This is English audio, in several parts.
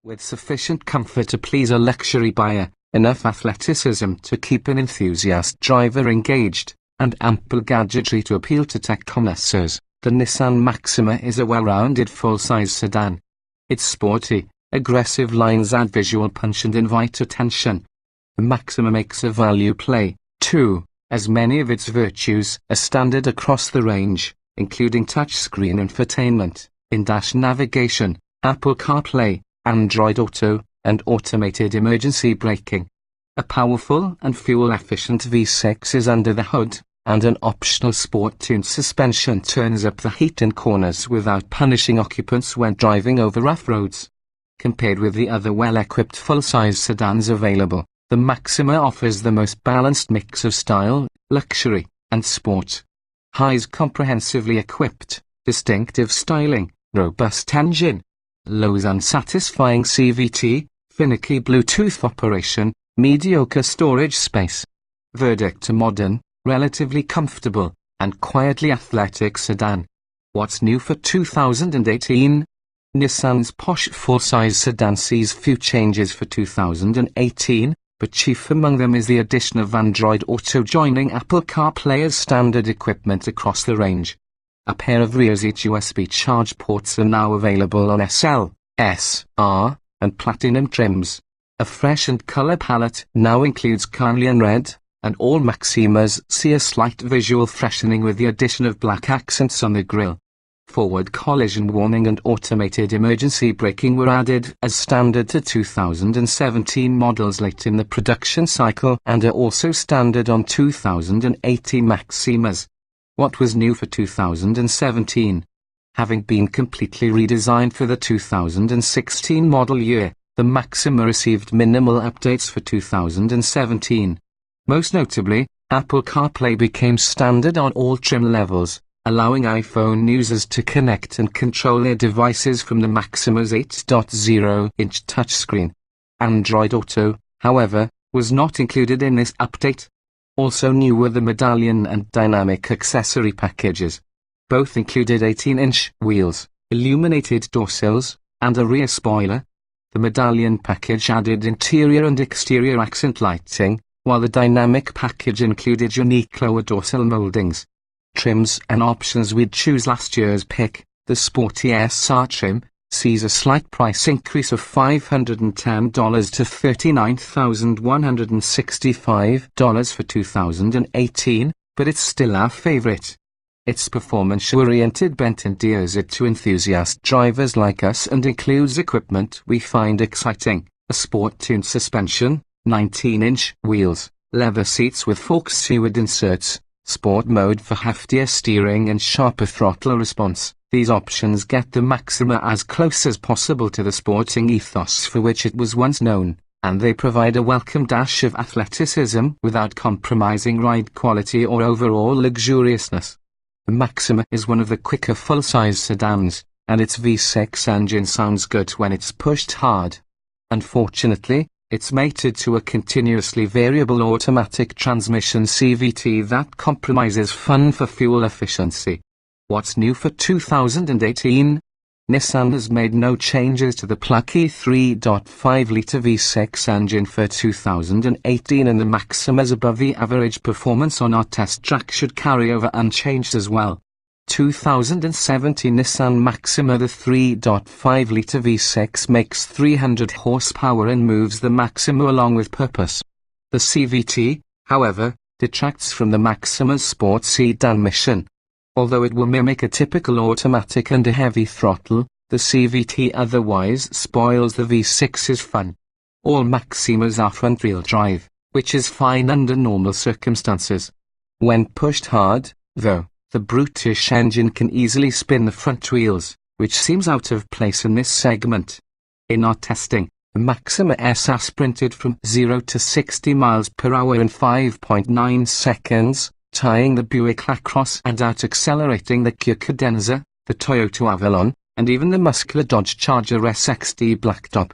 with sufficient comfort to please a luxury buyer, enough athleticism to keep an enthusiast driver engaged, and ample gadgetry to appeal to tech connoisseurs, the Nissan Maxima is a well-rounded full-size sedan. Its sporty, aggressive lines add visual punch and invite attention. The Maxima makes a value play, too, as many of its virtues are standard across the range, including touchscreen infotainment, in-dash navigation, Apple CarPlay, Android Auto, and automated emergency braking. A powerful and fuel-efficient V6 is under the hood, and an optional sport-tuned suspension turns up the heat in corners without punishing occupants when driving over rough roads. Compared with the other well-equipped full-size sedans available, the Maxima offers the most balanced mix of style, luxury, and sport. High's comprehensively equipped, distinctive styling, robust engine. Low's unsatisfying CVT, finicky Bluetooth operation, mediocre storage space. Verdict: a modern, relatively comfortable, and quietly athletic sedan. What's new for 2018? Nissan's posh full-size sedan sees few changes for 2018, but chief among them is the addition of Android Auto joining Apple CarPlay as standard equipment across the range. A pair of rear USB charge ports are now available on SL, S, R, and Platinum trims. A freshened color palette now includes carnelian red, and all Maximas see a slight visual freshening with the addition of black accents on the grille. Forward collision warning and automated emergency braking were added as standard to 2017 models late in the production cycle and are also standard on 2018 Maximas. What was new for 2017? Having been completely redesigned for the 2016 model year, the Maxima received minimal updates for 2017. Most notably, Apple CarPlay became standard on all trim levels, allowing iPhone users to connect and control their devices from the Maxima's 8.0-inch touchscreen. Android Auto, however, was not included in this update. Also new were the medallion and dynamic accessory packages. Both included 18-inch wheels, illuminated doorsills, and a rear spoiler. The medallion package added interior and exterior accent lighting, while the dynamic package included unique lower dorsal moldings. Trims and options we'd choose last year's pick. The sporty SR trim sees a slight price increase of $510 to $39,165 for 2018, but it's still our favorite. Its performance-oriented bent endears it to enthusiast drivers like us and includes equipment we find exciting: a sport-tuned suspension, 19-inch wheels, leather seats with fork-seaward inserts, sport mode for heftier steering and sharper throttle response. These options get the Maxima as close as possible to the sporting ethos for which it was once known, and they provide a welcome dash of athleticism without compromising ride quality or overall luxuriousness. The Maxima is one of the quicker full-size sedans, and its V6 engine sounds good when it's pushed hard. Unfortunately, it's mated to a continuously variable automatic transmission CVT that compromises fun for fuel efficiency. What's new for 2018? Nissan has made no changes to the plucky 3.5-litre V6 engine for 2018, and the Maxima's above-the-average performance on our test track should carry over unchanged as well. 2017 Nissan Maxima. The 3.5-litre V6 makes 300 horsepower and moves the Maxima along with purpose. The CVT, however, detracts from the Maxima's sport sedan mission. Although it will mimic a typical automatic and a heavy throttle, the CVT otherwise spoils the V6's fun. All Maximas are front-wheel drive, which is fine under normal circumstances. When pushed hard, though, the brutish engine can easily spin the front wheels, which seems out of place in this segment. In our testing, the Maxima SR sprinted from 0 to 60 miles per hour in 5.9 seconds, tying the Buick LaCrosse and out-accelerating the Kia Cadenza, the Toyota Avalon, and even the muscular Dodge Charger SXD Blacktop.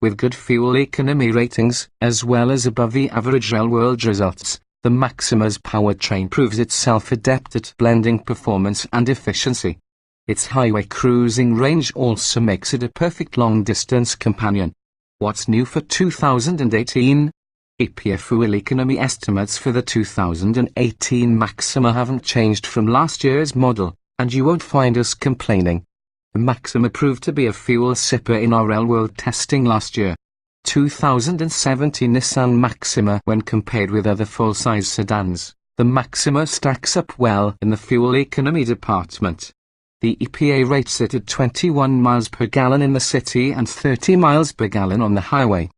With good fuel economy ratings, as well as above-the-average real-world results, the Maxima's powertrain proves itself adept at blending performance and efficiency. Its highway cruising range also makes it a perfect long-distance companion. What's new for 2018? EPA fuel economy estimates for the 2018 Maxima haven't changed from last year's model, and you won't find us complaining. The Maxima proved to be a fuel sipper in our real-world testing last year. 2017 Nissan Maxima. When compared with other full-size sedans, the Maxima stacks up well in the fuel economy department. The EPA rates it at 21 miles per gallon in the city and 30 miles per gallon on the highway.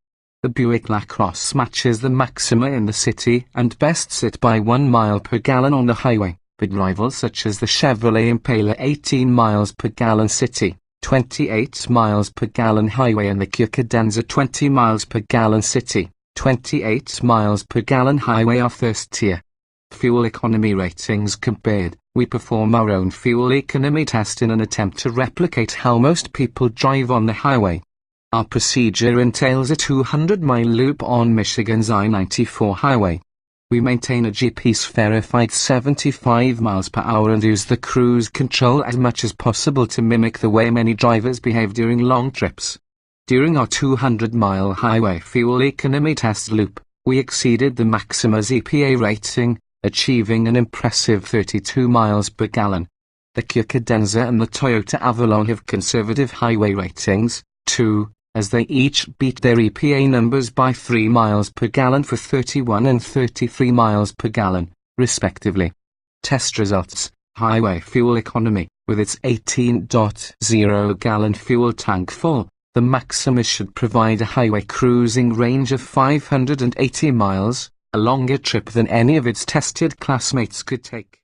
The Buick LaCrosse matches the Maxima in the city and bests it by 1 mile per gallon on the highway, but rivals such as the Chevrolet Impala 18 miles per gallon city, 28 miles per gallon highway, and the Kia Cadenza 20 miles per gallon city, 28 miles per gallon highway are first tier. Fuel economy ratings compared. We perform our own fuel economy test in an attempt to replicate how most people drive on the highway. Our procedure entails a 200-mile loop on Michigan's I-94 highway. We maintain a GPS-verified 75 miles per hour and use the cruise control as much as possible to mimic the way many drivers behave during long trips. During our 200-mile highway fuel economy test loop, we exceeded the Maxima's EPA rating, achieving an impressive 32 miles per gallon. The Kia Cadenza and the Toyota Avalon have conservative highway ratings, too, as they each beat their EPA numbers by 3 miles per gallon for 31 and 33 miles per gallon, respectively. Test results: highway fuel economy. With its 18.0-gallon fuel tank full, the Maxima should provide a highway cruising range of 580 miles, a longer trip than any of its tested classmates could take.